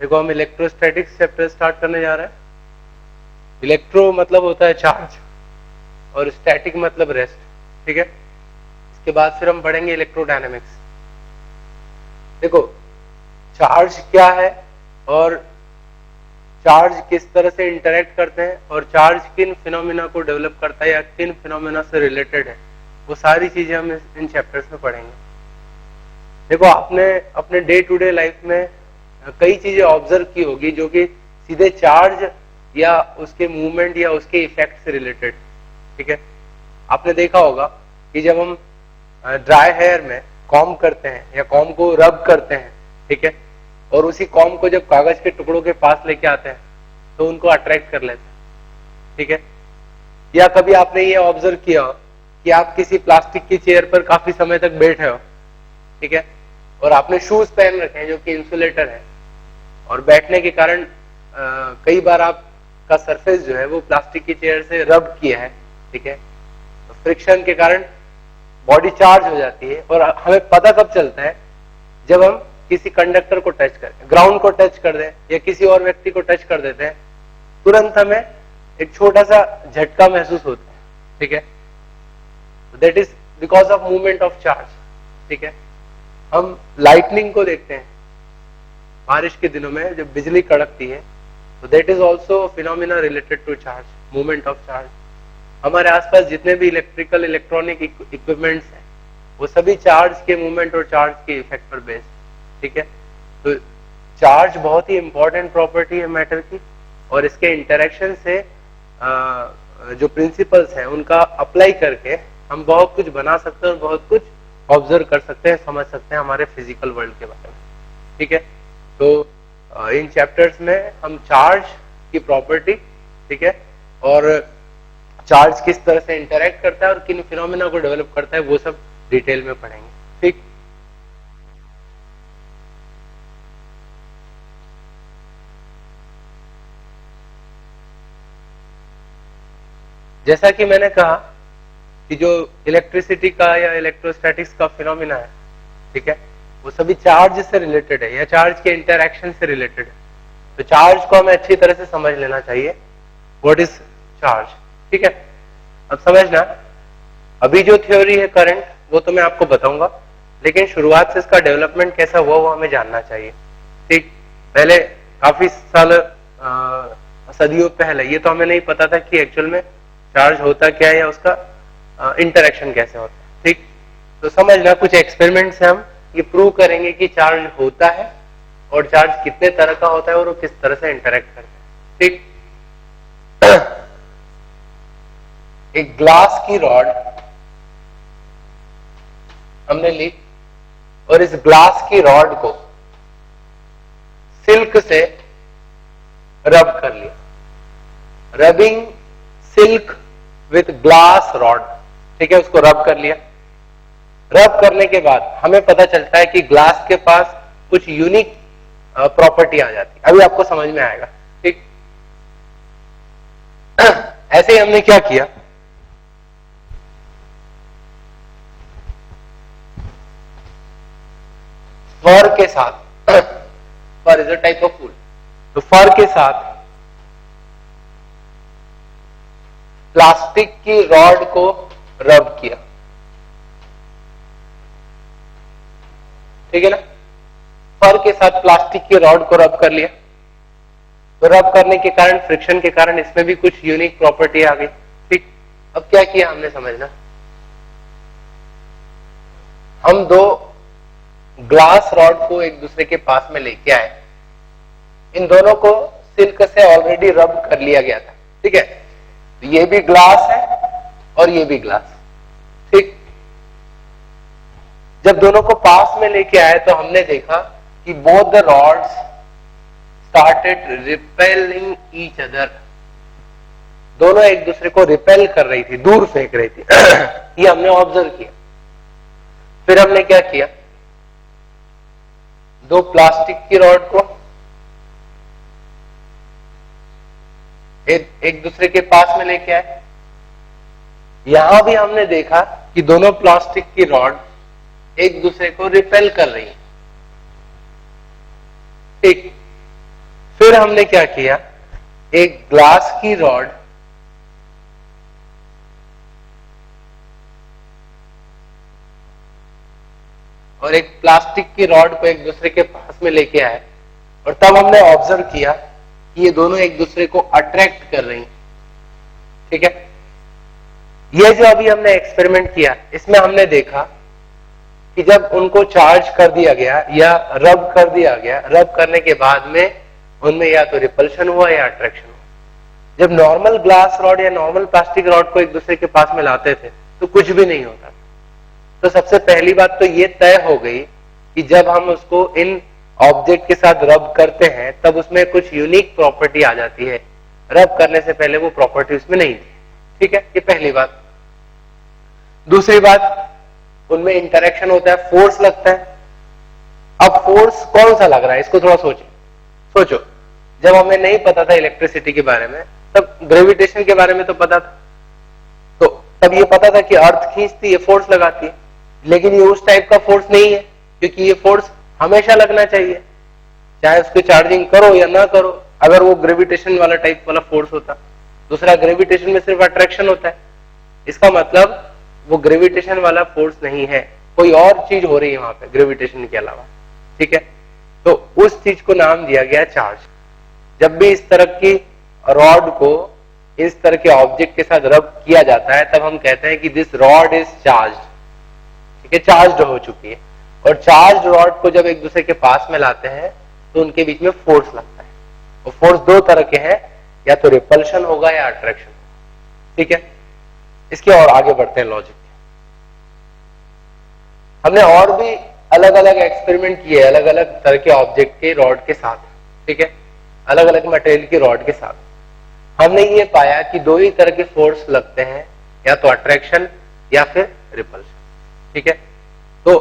देखो हम electrostatics chapter start करने जा रहे हैं। इलेक्ट्रो मतलब होता है चार्ज और स्टैटिक मतलब रेस्ट, ठीक है। इसके बाद फिर हम पढ़ेंगे इलेक्ट्रोडायनेमिक्स। देखो चार्ज क्या है और चार्ज किस तरह से इंटरेक्ट करते हैं और चार्ज किन फिनोमिना को डेवलप करता है या किन फिनोमिना से रिलेटेड है, वो सारी चीजें हम इन चैप्टर्स में पढ़ेंगे। देखो आपने अपने डे टू डे लाइफ में कई चीजें ऑब्जर्व की होगी जो कि सीधे चार्ज या उसके मूवमेंट या उसके इफेक्ट से रिलेटेड, ठीक है। आपने देखा होगा कि जब हम ड्राई हेयर में कॉम्ब करते हैं या कॉम्ब को रब करते हैं, ठीक है, और उसी कॉम्ब को जब कागज के टुकड़ों के पास लेके आते हैं तो उनको अट्रैक्ट कर लेते हैं, ठीक है। या कभी आपने ये ऑब्जर्व किया हो कि आप किसी प्लास्टिक की चेयर पर काफी समय तक बैठे हो, ठीक है, और आपने शूज पहन रखे हैं जो कि इंसुलेटर है, और बैठने के कारण कई बार आपका सरफेस जो है वो प्लास्टिक की चेयर से रब किया है, ठीक है। तो फ्रिक्शन के कारण बॉडी चार्ज हो जाती है और हमें पता कब चलता है, जब हम किसी कंडक्टर को टच करें, ग्राउंड को टच कर दें या किसी और व्यक्ति को टच कर देते हैं, तुरंत हमें एक छोटा सा झटका महसूस होता है, ठीक है। That is because of movement of charge, ठीक है। हम लाइटनिंग को देखते हैं बारिश के दिनों में जब बिजली कड़कती है, तो that is also phenomena related to charge, movement of charge. हमारे आसपास जितने भी इलेक्ट्रिकल इलेक्ट्रॉनिक इक्विपमेंट्स हैं वो सभी चार्ज के मूवमेंट और चार्ज के इफेक्ट पर बेस्ड, ठीक है। तो चार्ज बहुत ही इंपॉर्टेंट प्रॉपर्टी है मैटर की, और इसके इंटरेक्शन से जो प्रिंसिपल्स हैं उनका अप्लाई करके हम बहुत कुछ बना सकते हैं और बहुत कुछ ऑब्जर्व कर सकते हैं, समझ सकते हैं हमारे फिजिकल वर्ल्ड के बारे में, ठीक है। तो इन चैप्टर्स में हम चार्ज की प्रॉपर्टी, ठीक है, और चार्ज किस तरह से इंटरेक्ट करता है और किन फिनोमिना को डेवलप करता है वो सब डिटेल में पढ़ेंगे, ठीक। जैसा कि मैंने कहा कि जो इलेक्ट्रिसिटी का या इलेक्ट्रोस्टैटिक्स का फिनोमिना है, ठीक है, वो सभी चार्ज से रिलेटेड है या चार्ज के इंटरैक्शन से रिलेटेड है। तो चार्ज को हमें अच्छी तरह से समझ लेना चाहिए, व्हाट इज चार्ज, ठीक है। अब समझना, अभी जो थ्योरी है करंट वो तो मैं आपको बताऊंगा, लेकिन शुरुआत से इसका डेवलपमेंट कैसा हुआ वो हमें जानना चाहिए, ठीक। पहले काफी साल सदियों पहले ये तो हमें नहीं पता था कि एक्चुअल में चार्ज होता क्या है या उसका इंटरेक्शन कैसे होता है, ठीक। तो समझना, कुछ एक्सपेरिमेंट्स हैं, हम ये प्रूव करेंगे कि चार्ज होता है और चार्ज कितने तरह का होता है और वो किस तरह से इंटरेक्ट करता है, ठीक। एक ग्लास की रॉड हमने ली और इस ग्लास की रॉड को सिल्क से रब कर लिया, rubbing silk with glass rod, ठीक है, उसको रब कर लिया। रब करने के बाद हमें पता चलता है कि ग्लास के पास कुछ यूनिक प्रॉपर्टी आ जाती है, अभी आपको समझ में आएगा, ठीक। ऐसे ही हमने क्या किया, फर के साथ, fur is a type of wool, तो फर के साथ प्लास्टिक की रॉड को रब किया, ठीक है ना। फर के साथ प्लास्टिक की रॉड को रब कर लिया, तो रब करने के कारण, फ्रिक्शन के कारण इसमें भी कुछ यूनिक प्रॉपर्टी आ गई, ठीक। अब क्या किया हमने, समझना, हम दो ग्लास रॉड को एक दूसरे के पास में लेके आए, इन दोनों को सिल्क से ऑलरेडी रब कर लिया गया था, ठीक है। तो ये भी ग्लास है और ये भी ग्लास, ठीक। जब दोनों को पास में लेके आए तो हमने देखा कि both the rods started repelling each other, दोनों एक दूसरे को रिपेल कर रही थी, दूर फेंक रही थी। ये हमने ऑब्जर्व किया। फिर हमने क्या किया, दो प्लास्टिक की रॉड को एक दूसरे के पास में लेके आए, यहां भी हमने देखा कि दोनों प्लास्टिक की रॉड एक दूसरे को रिपेल कर रही है, ठीक। फिर हमने क्या किया, एक ग्लास की रॉड और एक प्लास्टिक की रॉड को एक दूसरे के पास में लेके आए और तब हमने ऑब्जर्व किया कि ये दोनों एक दूसरे को अट्रैक्ट कर रही हैं। ठीक है, ये जो अभी हमने एक्सपेरिमेंट किया इसमें हमने देखा कि जब उनको चार्ज कर दिया गया या रब कर दिया गया, रब करने के बाद में उनमें या तो रिपल्शन हुआ या अट्रैक्शन हुआ। जब नॉर्मल ग्लास रॉड या नॉर्मल प्लास्टिक रॉड को एक दूसरे के पास में लाते थे तो कुछ भी नहीं होता। तो सबसे पहली बात तो ये तय हो गई कि जब हम उसको इन ऑब्जेक्ट के साथ रब करते हैं तब उसमें कुछ यूनिक प्रॉपर्टी आ जाती है, रब करने से पहले वो प्रॉपर्टी उसमें नहीं थी। ठीक है, ये पहली बात। दूसरी बात, उनमें इंटरेक्शन होता है, फोर्स लगता है। अब फोर्स कौन सा लग रहा है इसको थोड़ा सोचो। जब हमें नहीं पता था इलेक्ट्रिसिटी के बारे में तब ग्रेविटेशन के बारे में तो पता था, तो तब ये पता था कि अर्थ खींचती है, फोर्स लगाती है। लेकिन ये उस टाइप का फोर्स नहीं है, क्योंकि ये फोर्स हमेशा लगना चाहिए, चाहे उसकी चार्जिंग करो या ना करो। अगर वो ग्रेविटेशन वाला टाइप वाला फोर्स होता, दूसरा ग्रेविटेशन में सिर्फ अट्रैक्शन होता है, इसका मतलब वो ग्रेविटेशन वाला फोर्स नहीं है, कोई और चीज हो रही है वहां पे ग्रेविटेशन के अलावा। ठीक है, तो उस चीज को नाम दिया गया चार्ज। जब भी इस तरह की रॉड को इस तरह के ऑब्जेक्ट के साथ रब किया जाता है तब हम कहते हैं कि दिस रॉड इज चार्ज। ठीक है, चार्ज हो चुकी है। और चार्ज रॉड को जब एक दूसरे के पास में लाते हैं तो उनके बीच में फोर्स लगता है। और फोर्स दो तरह के हैं, या तो रिपल्शन होगा या अट्रैक्शन। ठीक है, इसके और आगे बढ़ते हैं लॉजिक। हमने और भी अलग अलग एक्सपेरिमेंट किए अलग अलग तरह के ऑब्जेक्ट के रॉड के साथ। ठीक है, अलग अलग मटेरियल की रॉड के साथ हमने ये पाया कि दो ही तरह के फोर्स लगते हैं, या तो अट्रैक्शन या फिर रिपल्शन। ठीक है, तो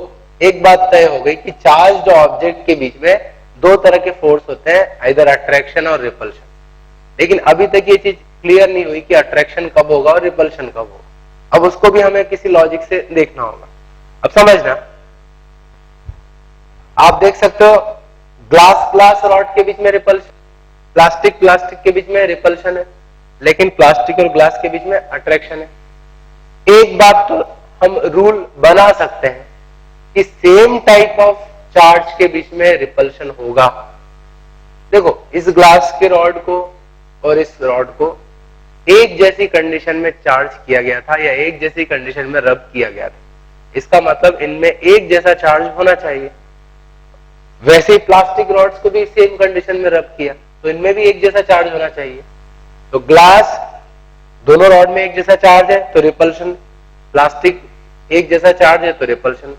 एक बात तय हो गई कि चार्ज्ड ऑब्जेक्ट के बीच में दो तरह के फोर्स होते हैं, इधर अट्रैक्शन और रिपल्शन। लेकिन अभी तक ये चीज क्लियर नहीं हुई कि अट्रैक्शन कब होगा और रिपल्शन कब होगा। अब उसको भी हमें किसी लॉजिक से देखना होगा। अब समझना, आप देख सकते हो ग्लास रॉड के बीच में रिपल्शन, प्लास्टिक के बीच में रिपल्शन है, लेकिन प्लास्टिक और ग्लास के बीच में अट्रैक्शन है। एक बात तो हम रूल बना सकते हैं कि सेम टाइप ऑफ चार्ज के बीच में रिपल्शन होगा। देखो, इस ग्लास के रॉड को और इस रॉड को एक जैसी कंडीशन में चार्ज किया गया था या एक जैसी कंडीशन में रब किया गया था, इसका मतलब इनमें एक जैसा चार्ज होना चाहिए। वैसे ही प्लास्टिक रॉड्स को भी सेम कंडीशन में रब किया तो इनमें भी एक जैसा चार्ज होना चाहिए। तो ग्लास दोनों रॉड में एक जैसा चार्ज है तो रिपल्शन, प्लास्टिक एक जैसा चार्ज है तो रिपल्शन।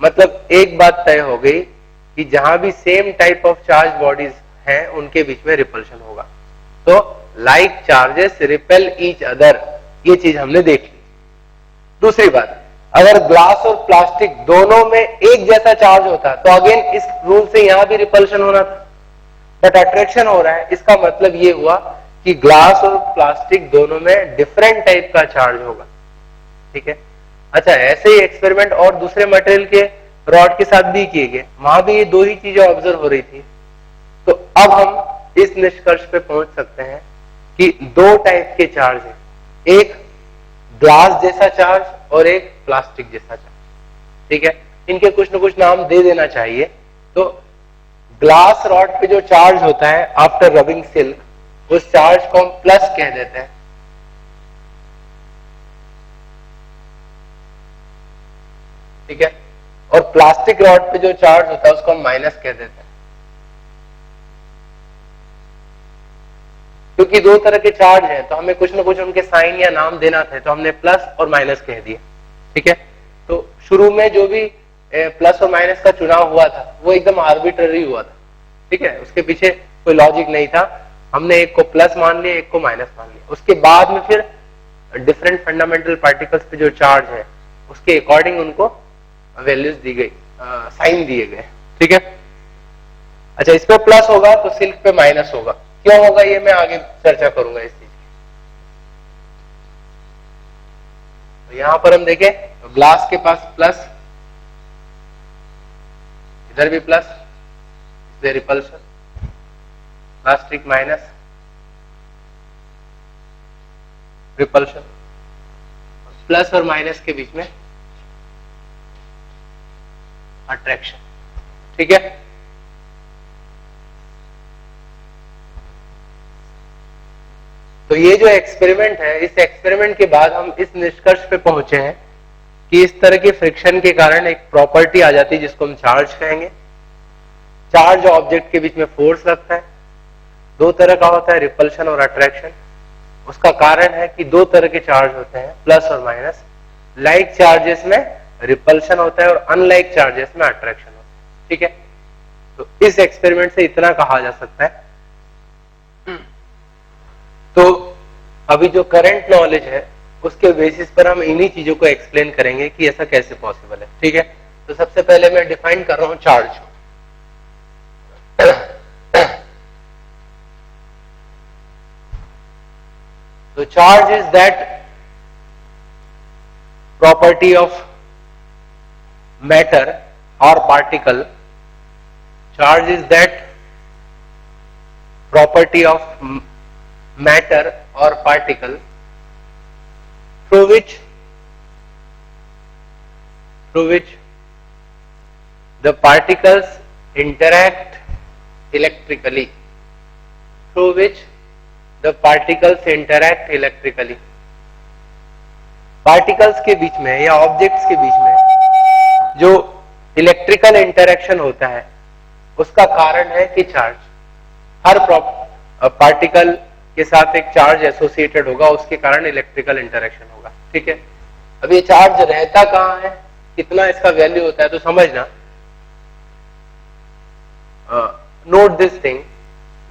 मतलब एक बात तय हो गई कि जहां भी same type of charge bodies हैं उनके बीच में रिपल्शन होगा। तो like charges repel each other, ये चीज हमने देख ली। दूसरी बात, अगर ग्लास और प्लास्टिक दोनों में एक जैसा चार्ज होता तो अगेन इस रूल से यहां भी रिपल्शन होना था, बट अट्रैक्शन हो रहा है। इसका मतलब ये हुआ कि ग्लास और प्लास्टिक दोनों में डिफरेंट टाइप का चार्ज होगा। ठीक है, अच्छा, ऐसे ही एक्सपेरिमेंट और दूसरे मटेरियल के रॉड के साथ भी किए गए, वहां भी ये दो ही चीजें ऑब्जर्व हो रही थी। तो अब हम इस निष्कर्ष पे पहुंच सकते हैं कि दो टाइप के चार्ज हैं, एक ग्लास जैसा चार्ज और एक प्लास्टिक जैसा चार्ज। ठीक है, इनके कुछ न कुछ नाम दे देना चाहिए। तो ग्लास रॉड पे जो चार्ज होता है आफ्टर रबिंग सिल्क, उस चार्ज को हम प्लस कह देते हैं। ठीक है, और प्लास्टिक रॉड पे जो चार्ज होता है उसको हम माइनस कह देते हैं। क्योंकि दो तरह के चार्ज हैं तो हमें कुछ न कुछ उनके साइन या नाम देना था, तो हमने प्लस और माइनस कह दिया। ठीक है, तो शुरू में जो भी प्लस और माइनस का चुनाव हुआ था वो एकदम आर्बिट्ररी हुआ था। ठीक है, उसके पीछे कोई लॉजिक नहीं था। हमने एक को प्लस मान लिया, एक को माइनस मान लिया। उसके बाद में फिर डिफरेंट फंडामेंटल पार्टिकल्स पे जो चार्ज है उसके अकॉर्डिंग उनको वैल्यूज दी गई, साइन दिए गए। ठीक है, अच्छा, इस पे प्लस होगा तो सिल्क पे माइनस होगा। क्यों होगा ये मैं आगे चर्चा करूंगा इस चीज की। तो यहां पर हम देखें तो ग्लास के पास प्लस, इधर भी plus, repulsion. Plastic minus repulsion, plus और माइनस के बीच में अट्रैक्शन। ठीक है, तो ये जो एक्सपेरिमेंट है, इस एक्सपेरिमेंट के बाद हम इस निष्कर्ष पे पहुंचे हैं कि इस तरह के फ्रिक्शन के कारण एक प्रॉपर्टी आ जाती है जिसको हम चार्ज कहेंगे। चार्ज ऑब्जेक्ट के बीच में फोर्स लगता है, दो तरह का होता है, रिपल्शन और अट्रैक्शन। उसका कारण है कि दो तरह के चार्ज होते हैं, प्लस और माइनस। लाइक चार्जेस में रिपल्शन होता है और अनलाइक चार्जेस में अट्रैक्शन होता है। ठीक है, तो इस एक्सपेरिमेंट से इतना कहा जा सकता है। तो अभी जो करंट नॉलेज है उसके बेसिस पर हम इन्हीं चीजों को एक्सप्लेन करेंगे कि ऐसा कैसे पॉसिबल है। ठीक है, तो सबसे पहले मैं डिफाइन कर रहा हूं चार्ज। तो charge is that property of matter और particle, charge is that property of matter or particle through which the particles interact electrically, through which the particles interact electrically। Particles के बीच में या ऑब्जेक्ट्स के बीच में जो इलेक्ट्रिकल इंटरेक्शन होता है उसका कारण है कि चार्ज। हर पार्टिकल के साथ एक चार्ज एसोसिएटेड होगा, उसके कारण इलेक्ट्रिकल इंटरेक्शन होगा। ठीक है, अब ये चार्ज रहता कहां है, कितना इसका वैल्यू होता है, तो समझना, note this thing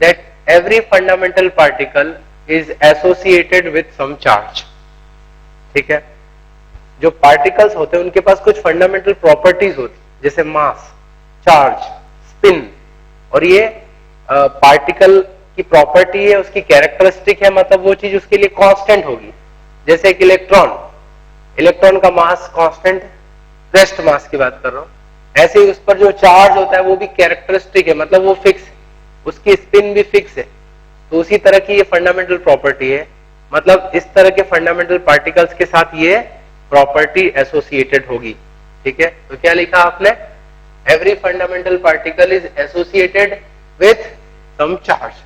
that every fundamental particle is associated with some charge. ठीक है, जो पार्टिकल्स होते हैं उनके पास कुछ फंडामेंटल प्रॉपर्टीज होती, जैसे मास, चार्ज, स्पिन, और ये पार्टिकल की प्रॉपर्टी है, उसकी कैरेक्टरिस्टिक है, मतलब वो चीज उसके लिए कांस्टेंट होगी। जैसे एक इलेक्ट्रॉन का मास कांस्टेंट, रेस्ट मास की बात कर रहा हूं। ऐसे ही उस पर जो चार्ज होता है वो भी कैरेक्टरिस्टिक है, मतलब वो फिक्स, उसकी स्पिन भी फिक्स है। तो उसी तरह की ये फंडामेंटल प्रॉपर्टी है, मतलब इस तरह के फंडामेंटल पार्टिकल्स के साथ ये प्रॉपर्टी एसोसिएटेड होगी। ठीक है, तो क्या लिखा आपने, every fundamental particle is associated with some charge.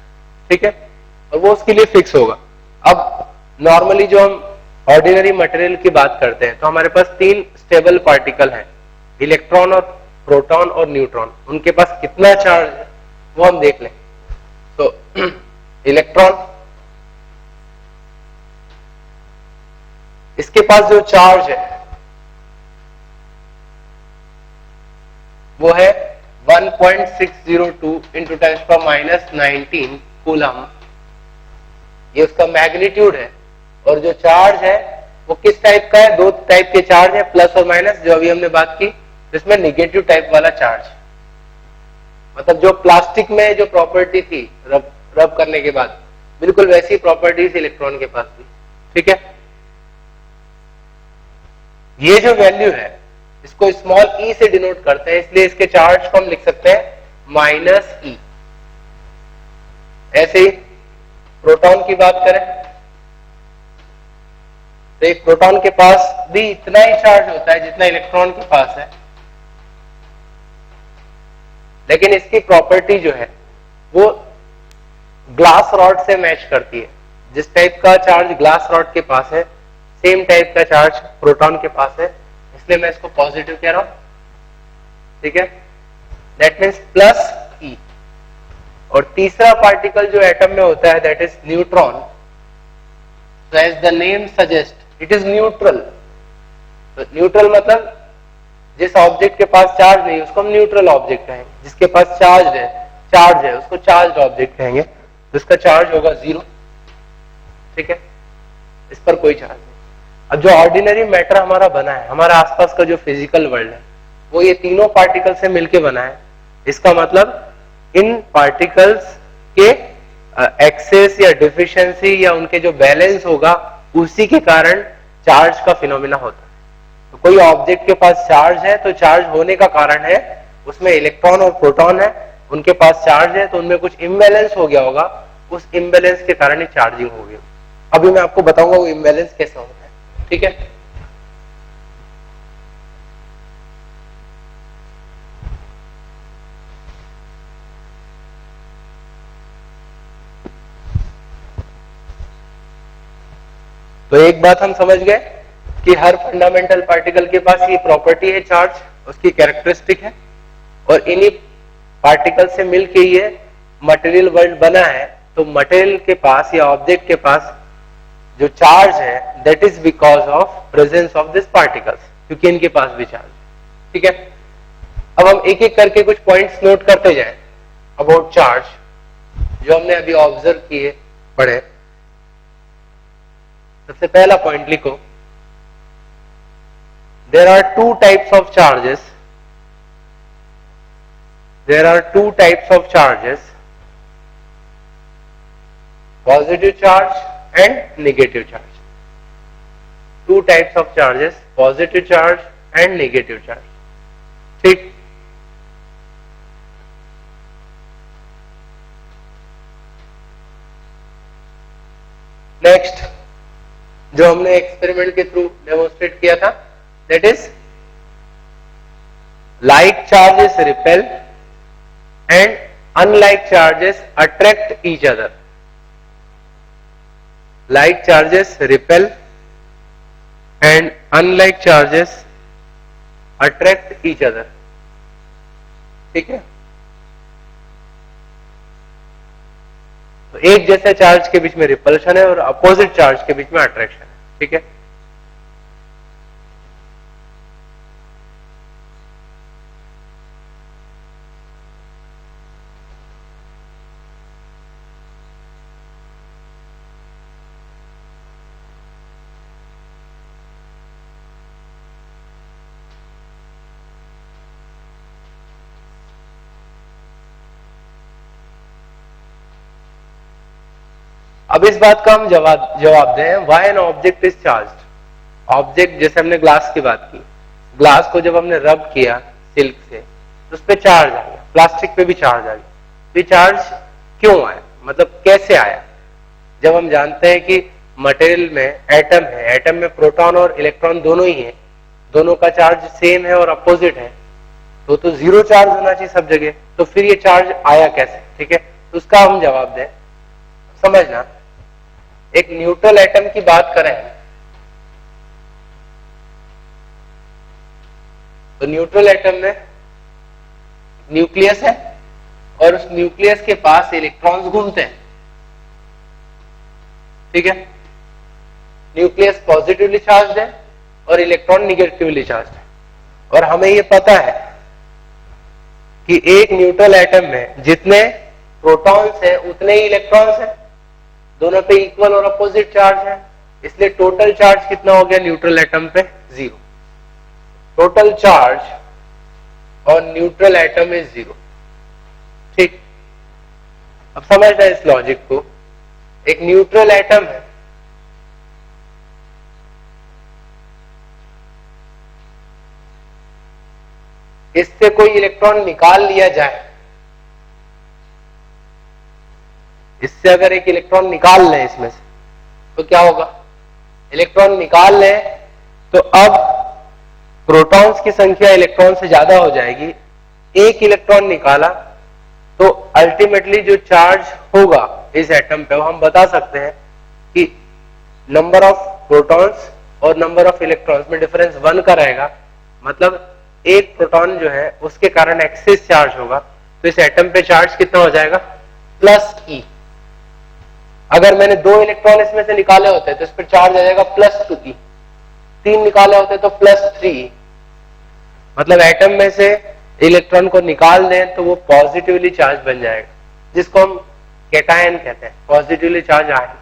ठीक है, और वो उसके लिए फिक्स होगा। अब नॉर्मली जो हम ऑर्डिनरी मटेरियल की बात करते हैं तो हमारे पास तीन स्टेबल पार्टिकल हैं, इलेक्ट्रॉन और प्रोटॉन और न्यूट्रॉन। उनके पास कितना चार्ज है वो हम देख लें। तो इलेक्ट्रॉन, इसके पास जो चार्ज है वो है 1.602 इंटू 10⁻⁻19 कूलम, ये उसका मैग्नीट्यूड है। और जो चार्ज है वो किस टाइप का है, दो टाइप के चार्ज है, प्लस और माइनस, जो अभी हमने बात की, जिसमें निगेटिव टाइप वाला चार्ज, मतलब जो प्लास्टिक में जो प्रॉपर्टी थी रब करने के बाद, बिल्कुल वैसी प्रॉपर्टीज इलेक्ट्रॉन के पास थी। ठीक है, ये जो वैल्यू है इसको स्मॉल ई से डिनोट करते हैं, इसलिए इसके चार्ज को हम लिख सकते हैं -e। ऐसे ही प्रोटॉन की बात करें तो एक प्रोटॉन के पास भी इतना ही चार्ज होता है जितना इलेक्ट्रॉन के पास है, लेकिन इसकी प्रॉपर्टी जो है वो ग्लास रॉड से मैच करती है। जिस टाइप का चार्ज ग्लास रॉड के पास है, सेम टाइप का चार्ज प्रोटॉन के पास है, इसलिए मैं इसको पॉजिटिव कह रहा हूं। ठीक है, दैट मीन्स +e। और तीसरा पार्टिकल जो एटम में होता है that is neutron. So as the name suggests, it is neutral। तो न्यूट्रल मतलब जिस ऑब्जेक्ट के पास चार्ज नहीं उसको हम न्यूट्रल ऑब्जेक्ट कहेंगे, जिसके पास चार्ज है उसको चार्ज ऑब्जेक्ट कहेंगे, जिसका चार्ज होगा 0। ठीक है, इस पर कोई चार्ज नहीं। अब जो ऑर्डिनरी मैटर हमारा बना है, हमारा आसपास का जो फिजिकल वर्ल्ड है, वो ये तीनों पार्टिकल से मिलके बना है। इसका मतलब इन पार्टिकल्स के एक्सेस या डिफिशियंसी या उनके जो बैलेंस होगा उसी के कारण चार्ज का फिनोमिना होता है। तो कोई ऑब्जेक्ट के पास चार्ज है तो चार्ज होने का कारण है उसमें इलेक्ट्रॉन और प्रोटॉन है, उनके पास चार्ज है तो उनमें कुछ इम्बैलेंस हो गया होगा, उस इम्बैलेंस के कारण ये चार्जिंग हो गई। अभी मैं आपको बताऊंगा वो इम्बैलेंस कैसा होता है, ठीक है। तो एक बात हम समझ गए कि हर फंडामेंटल पार्टिकल के पास ये प्रॉपर्टी है, चार्ज उसकी कैरेक्टरिस्टिक है, और इन्हीं पार्टिकल से मिलके ये मटेरियल वर्ल्ड बना है। तो मटेरियल के पास या ऑब्जेक्ट के पास जो चार्ज है that is because of presence of this particles, क्योंकि इनके पास भी चार्ज, ठीक है। अब हम एक एक करके कुछ पॉइंट्स नोट करते जाएं अबाउट चार्ज, जो हमने अभी ऑब्जर्व किए पढ़े। सबसे पहला पॉइंट लिखो, there are two types of charges, there are two types of charges, positive charge and negative charge. Two types of charges, positive charge and negative charge. ठीक। नेक्स्ट जो हमने एक्सपेरिमेंट के थ्रू डेमोन्स्ट्रेट किया था, that is like charges repel and unlike charges attract each other. Like charges repel and unlike charges attract each other. ठीक है। तो एक जैसे चार्ज के बीच में रिपल्शन है और अपोजिट चार्ज के बीच में अट्रैक्शन है, ठीक है। अब इस बात का हम जवाब दें, why an object is charged. Object, जैसे हमने ग्लास की बात की, ग्लास को जब हमने रब किया सिल्क से तो उस पर चार्ज आ गया, प्लास्टिक पे भी चार्ज आ गया। तो ये चार्ज क्यों आया, मतलब कैसे आया? जब हम जानते हैं कि मटेरियल में एटम है, एटम में प्रोटॉन और इलेक्ट्रॉन दोनों ही है, दोनों का चार्ज सेम है और अपोजिट है, तो जीरो चार्ज होना चाहिए सब जगह। तो फिर ये चार्ज आया कैसे, ठीक है। तो उसका हम जवाब दें, समझना, एक न्यूट्रल एटम की बात करें तो न्यूट्रल एटम में न्यूक्लियस है और उस न्यूक्लियस के पास इलेक्ट्रॉन्स घूमते हैं, ठीक है। न्यूक्लियस पॉजिटिवली चार्ज्ड है और इलेक्ट्रॉन निगेटिवली चार्ज्ड है, और हमें यह पता है कि एक न्यूट्रल एटम में जितने प्रोटॉन्स हैं उतने ही इलेक्ट्रॉन्स हैं, दोनों पे इक्वल और अपोजिट चार्ज है, इसलिए टोटल चार्ज कितना हो गया न्यूट्रल एटम पे? 0। टोटल चार्ज और न्यूट्रल एटम इज 0, ठीक। अब समझना इस लॉजिक को, एक न्यूट्रल एटम है, इससे कोई इलेक्ट्रॉन निकाल लिया जाए, इससे अगर एक इलेक्ट्रॉन निकाल लें इसमें से, तो क्या होगा? इलेक्ट्रॉन निकाल लें तो अब प्रोटॉन्स की संख्या इलेक्ट्रॉन से ज्यादा हो जाएगी। एक इलेक्ट्रॉन निकाला तो अल्टीमेटली जो चार्ज होगा इस एटम पे, वो हम बता सकते हैं कि नंबर ऑफ प्रोटॉन्स और नंबर ऑफ इलेक्ट्रॉन्स में डिफरेंस 1 का रहेगा। मतलब एक प्रोटॉन जो है उसके कारण एक्सेस चार्ज होगा, तो इस एटम पे चार्ज कितना हो जाएगा? +E। अगर मैंने 2 इलेक्ट्रॉन इसमें से निकाले होते तो इस पर चार्ज आ जाएगा +2E। 3 निकाले होते तो +3E। मतलब एटम में से इलेक्ट्रॉन को निकाल दें तो वो पॉजिटिवली चार्ज बन जाएगा, जिसको हम कैटायन कहते हैं, पॉजिटिवली चार्ज आयन।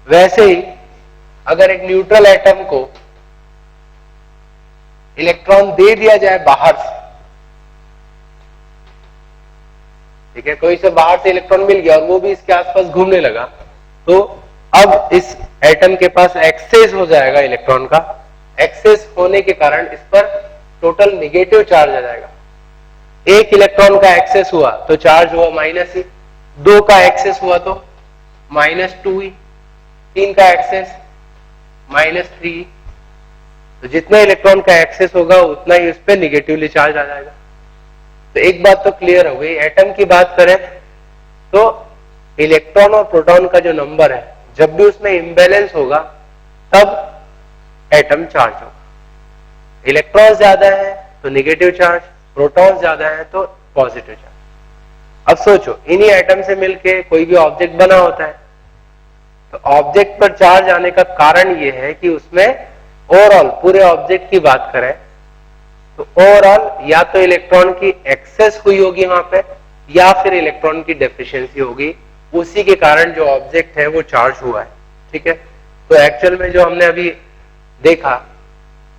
वैसे ही अगर एक न्यूट्रल एटम को इलेक्ट्रॉन दे दिया जाए बाहर से, ठीक है, कोई से बाहर से इलेक्ट्रॉन मिल गया और वो भी इसके आसपास घूमने लगा, तो अब इस एटम के पास एक्सेस हो जाएगा इलेक्ट्रॉन का। एक्सेस होने के कारण इस पर टोटल नेगेटिव चार्ज आ जाएगा। एक इलेक्ट्रॉन का एक्सेस हुआ तो चार्ज हुआ माइनस ही, 2 का एक्सेस हुआ तो -2 ही, 3 का एक्सेस -3। तो जितना इलेक्ट्रॉन का एक्सेस होगा उतना ही उस पर निगेटिवली चार्ज आ जाएगा। तो एक बात तो क्लियर हो गई, एटम की बात करें तो इलेक्ट्रॉन और प्रोटॉन का जो नंबर है जब भी उसमें इम्बैलेंस होगा तब एटम चार्ज होगा। इलेक्ट्रॉन ज्यादा है तो निगेटिव चार्ज, प्रोटॉन ज्यादा है तो पॉजिटिव चार्ज। अब सोचो इन्हीं एटम से मिलके कोई भी ऑब्जेक्ट बना होता है, तो ऑब्जेक्ट पर चार्ज आने का कारण यह है कि उसमें ओवरऑल पूरे ऑब्जेक्ट की बात करें तो ओवरऑल या तो इलेक्ट्रॉन की एक्सेस हुई होगी वहां पे या फिर इलेक्ट्रॉन की डेफिशिएंसी होगी, उसी के कारण जो ऑब्जेक्ट है वो चार्ज हुआ है। ठीक है, तो एक्चुअल में जो हमने अभी देखा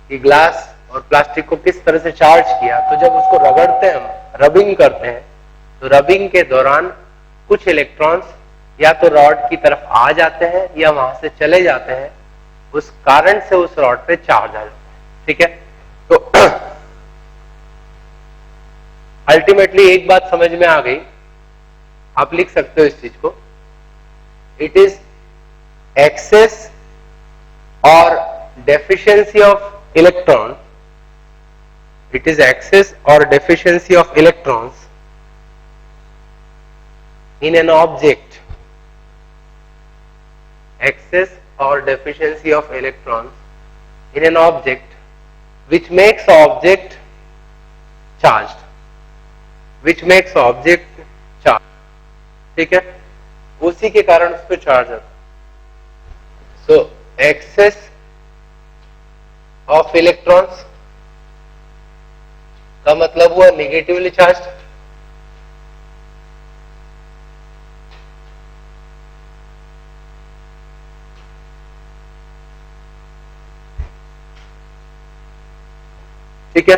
कि ग्लास और प्लास्टिक को किस तरह से चार्ज किया, तो जब उसको रगड़ते हैं हम, रबिंग करते हैं, तो रबिंग के दौरान कुछ इलेक्ट्रॉन्स या तो रॉड की तरफ आ जाते हैं या वहां से चले जाते हैं, उस कारण से उस रॉड पे चार्ज आ जाता है। ठीक है, तो अल्टीमेटली एक बात समझ में आ गई, आप लिख सकते हो इस चीज को, इट इज एक्सेस और deficiency of electron, it is excess और deficiency of electrons in an object, excess or deficiency of electrons in an object which makes object charged, which makes object charged। ठीक है, उसी के कारण उस पर charge आता है। सो एक्सेस ऑफ इलेक्ट्रॉन्स का मतलब हुआ निगेटिवली चार्ज, ठीक है।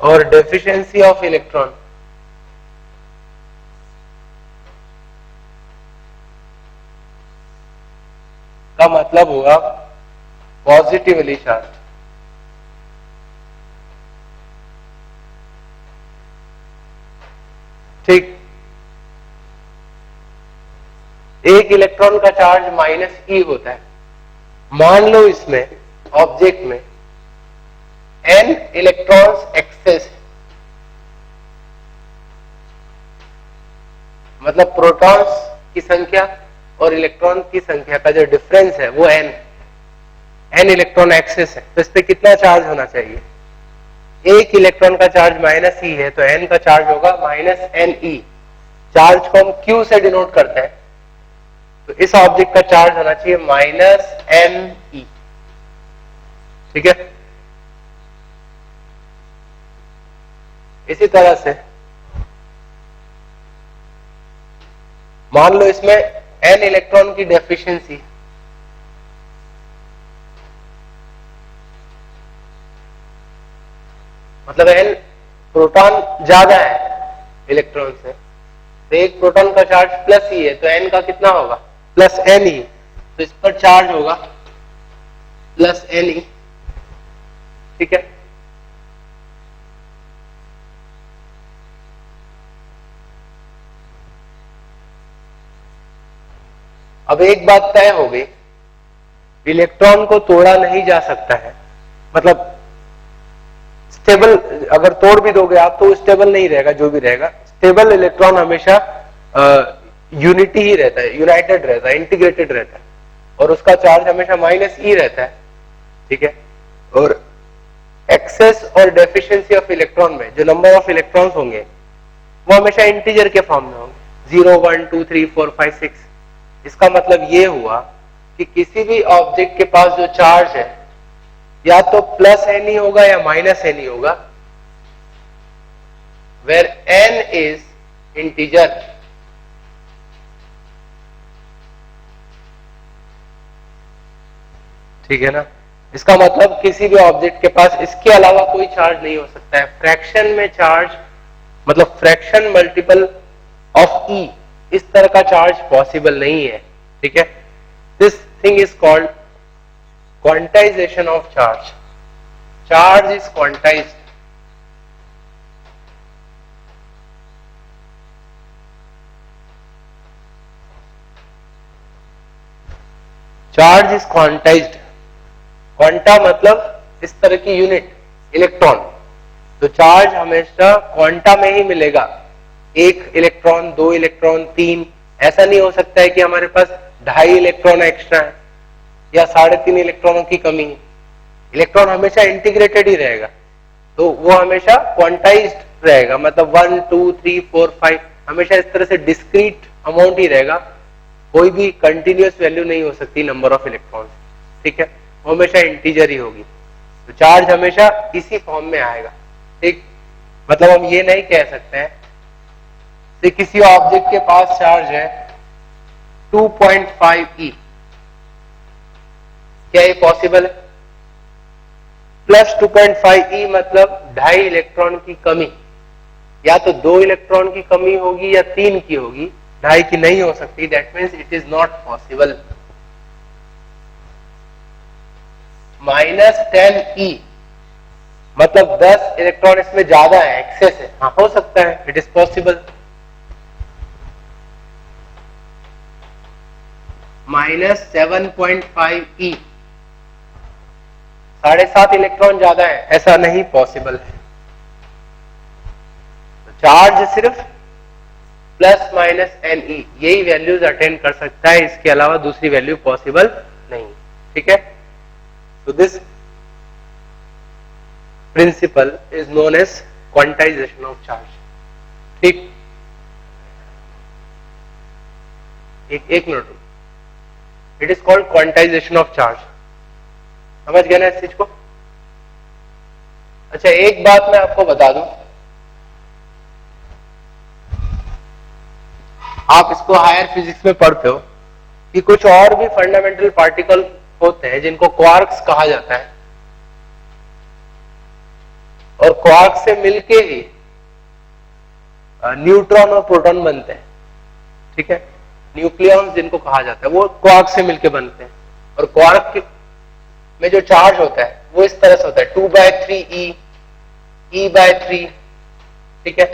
और डेफिशिएंसी ऑफ इलेक्ट्रॉन का मतलब होगा पॉजिटिवली चार्ज। ठीक, एक इलेक्ट्रॉन का चार्ज -e होता है, मान लो इसमें ऑब्जेक्ट में n इलेक्ट्रॉन्स एक्सेस, मतलब प्रोटॉन्स की संख्या और इलेक्ट्रॉन की संख्या का जो डिफरेंस है वो n इलेक्ट्रॉन एक्सेस है, तो इस पे कितना चार्ज होना चाहिए? एक इलेक्ट्रॉन का चार्ज -e है तो n का चार्ज होगा -ne। चार्ज को हम q से डिनोट करते हैं, तो इस ऑब्जेक्ट का चार्ज होना चाहिए -ne। ठीक है, इसी तरह से मान लो इसमें n इलेक्ट्रॉन की डेफिशिएंसी, मतलब n प्रोटॉन ज्यादा है इलेक्ट्रॉन से, तो एक प्रोटॉन का चार्ज +e है तो n का कितना होगा? +ne। तो इस पर चार्ज होगा +ne। ठीक है, अब एक बात तय हो गई, इलेक्ट्रॉन को तोड़ा नहीं जा सकता है, मतलब स्टेबल अगर तोड़ भी दोगे आप तो स्टेबल नहीं रहेगा, जो भी रहेगा स्टेबल इलेक्ट्रॉन हमेशा यूनिटी ही रहता है, यूनाइटेड रहता है, इंटीग्रेटेड रहता है, और उसका चार्ज हमेशा -e रहता है। ठीक है, और एक्सेस और डेफिशिएंसी ऑफ इलेक्ट्रॉन में जो नंबर ऑफ इलेक्ट्रॉन्स होंगे वो हमेशा इंटीजर के फॉर्म में होंगे, 0 1 2 3 4 5 6। इसका मतलब ये हुआ कि किसी भी ऑब्जेक्ट के पास जो चार्ज है या तो +ne होगा या -ne होगा, वेयर n इज इंटीजर। ठीक है ना, इसका मतलब किसी भी ऑब्जेक्ट के पास इसके अलावा कोई चार्ज नहीं हो सकता है। फ्रैक्शन में चार्ज, मतलब फ्रैक्शन मल्टीपल ऑफ e, इस तरह का चार्ज पॉसिबल नहीं है। ठीक है, this thing is called quantization of charge. Charge is quantized. Charge is quantized. Quanta मतलब इस तरह की यूनिट, इलेक्ट्रॉन. तो चार्ज हमेशा क्वांटा में ही मिलेगा. एक इलेक्ट्रॉन, दो इलेक्ट्रॉन, तीन. ऐसा नहीं हो सकता है कि हमारे पास 2.5 इलेक्ट्रॉन एक्स्ट्रा है या 3.5 इलेक्ट्रॉनों की कमी है. इलेक्ट्रॉन हमेशा इंटीग्रेटेड ही रहेगा, तो वो हमेशा क्वांटाइज्ड रहेगा. मतलब 1 2 3 4 5 हमेशा इस तरह से डिस्क्रीट अमाउंट ही रहेगा. कोई भी कंटिन्यूअस वैल्यू नहीं हो सकती नंबर ऑफ इलेक्ट्रॉन्स. ठीक है, वो हमेशा इंटीजर ही होगी. तो चार्ज हमेशा इसी फॉर्म में आएगा. ठीक, मतलब हम ये नहीं कह सकते हैं कि किसी ऑब्जेक्ट के पास चार्ज है 2.5 E. क्या ये पॉसिबल है? प्लस 2.5 E मतलब 2.5 इलेक्ट्रॉन की कमी. या तो 2 इलेक्ट्रॉन की कमी होगी या 3 की होगी, 2.5 की नहीं हो सकती. That means it is not possible. -10 E मतलब 10 इलेक्ट्रॉन इसमें ज्यादा है, एक्सेस है. हाँ, हो सकता है, it is possible. -7.5 E 7.5 electron ज्यादा है, ऐसा नहीं पॉसिबल है. तो चार्ज सिर्फ ±NE यही वैल्यूज अटेंड कर सकता है, इसके अलावा दूसरी वैल्यू पॉसिबल नहीं. ठीक है, तो this principle is known as quantization of charge. ठीक, एक minute. It is called quantization of charge. समझ गए ना इस चीज को? अच्छा, एक बात मैं आपको बता दूं, आप इसको हायर फिजिक्स में पढ़ते हो कि कुछ और भी फंडामेंटल पार्टिकल होते हैं जिनको क्वार्क्स कहा जाता है. और क्वार्क से मिलके ही न्यूट्रॉन और प्रोटॉन बनते हैं. ठीक है, न्यूक्लियॉन्स जिनको कहा जाता है वो क्वार्क से मिलके बनते हैं. और क्वार्क में जो चार्ज होता है वो इस तरह से होता है 2/3 E/3. ठीक है,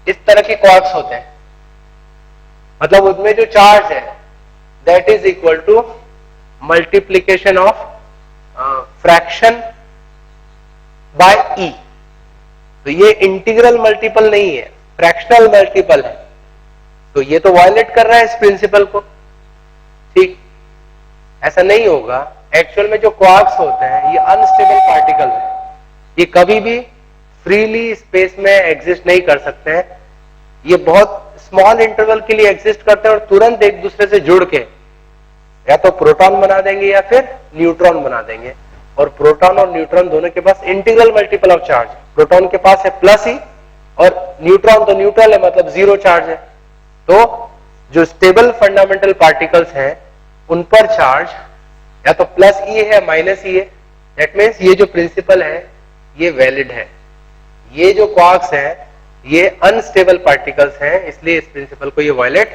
इस तरह के क्वार्क्स होते हैं. मतलब उसमें जो चार्ज है that is equal to multiplication of fraction by E. तो ये इंटीग्रल मल्टीपल नहीं है, फ्रैक्शनल मल्टीपल है. तो ये तो वायलेट कर रहा है इस प्रिंसिपल को. ठीक, ऐसा नहीं होगा. एक्चुअल में जो क्वार्क्स होते हैं ये अनस्टेबल पार्टिकल है. ये कभी भी फ्रीली स्पेस में एग्जिस्ट नहीं कर सकते हैं. ये बहुत स्मॉल इंटरवल के लिए एग्जिस्ट करते हैं और तुरंत एक दूसरे से जुड़ के या तो प्रोटॉन बना देंगे या फिर न्यूट्रॉन बना देंगे. और प्रोटॉन और न्यूट्रॉन दोनों के पास integral multiple of charge. Proton के पास है +E और न्यूट्रॉन तो न्यूट्रल है, मतलब 0 चार्ज है. तो जो स्टेबल फंडामेंटल पार्टिकल्स हैं उन पर चार्ज या तो +E है -E है. दैट मीन्स ये जो प्रिंसिपल है ये वैलिड है. ये जो क्वार्क्स हैं ये अनस्टेबल पार्टिकल्स हैं, इसलिए इस प्रिंसिपल को ये वायलेट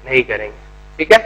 नहीं करेंगे. ठीक है.